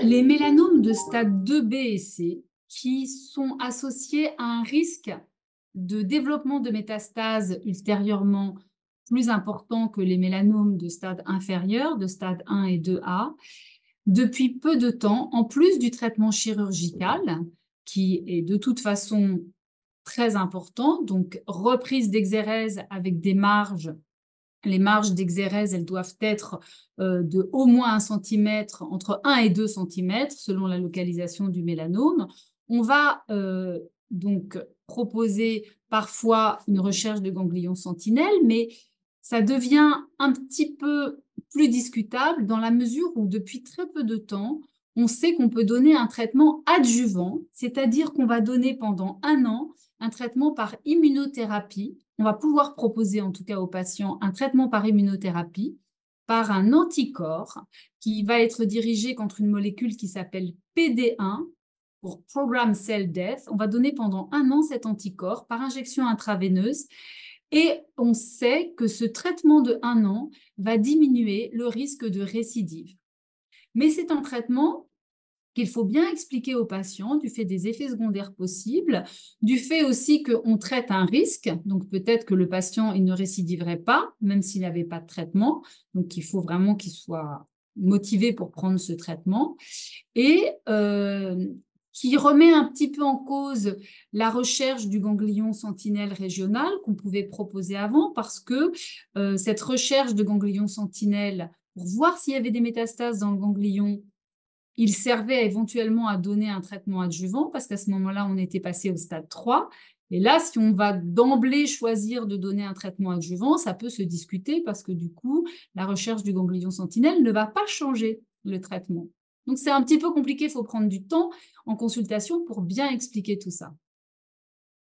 Les mélanomes de stade 2B et C, qui sont associés à un risque de développement de métastases ultérieurement plus important que les mélanomes de stade inférieur, de stade 1 et 2A, depuis peu de temps, en plus du traitement chirurgical, qui est de toute façon très important, donc reprise d'exérèse avec des marges. Les marges d'exérèse, elles doivent être de au moins 1 cm, entre 1 et 2 cm, selon la localisation du mélanome. On va donc proposer parfois une recherche de ganglions sentinelles, mais ça devient un petit peu plus discutable dans la mesure où depuis très peu de temps, on sait qu'on peut donner un traitement adjuvant, c'est-à-dire qu'on va donner pendant 1 an un traitement par immunothérapie. On va pouvoir proposer en tout cas aux patients un traitement par immunothérapie par un anticorps qui va être dirigé contre une molécule qui s'appelle PD1 pour Programmed Cell Death. On va donner pendant 1 an cet anticorps par injection intraveineuse et on sait que ce traitement de 1 an va diminuer le risque de récidive. Mais c'est un traitement qu'il faut bien expliquer aux patients du fait des effets secondaires possibles, du fait aussi qu'on traite un risque, donc peut-être que le patient il ne récidiverait pas, même s'il n'avait pas de traitement, donc il faut vraiment qu'il soit motivé pour prendre ce traitement, et qui remet un petit peu en cause la recherche du ganglion sentinelle régional qu'on pouvait proposer avant, parce que cette recherche de ganglion sentinelle, pour voir s'il y avait des métastases dans le ganglion, il servait éventuellement à donner un traitement adjuvant parce qu'à ce moment-là, on était passé au stade 3. Et là, si on va d'emblée choisir de donner un traitement adjuvant, ça peut se discuter parce que du coup, la recherche du ganglion sentinelle ne va pas changer le traitement. Donc, c'est un petit peu compliqué, il faut prendre du temps en consultation pour bien expliquer tout ça.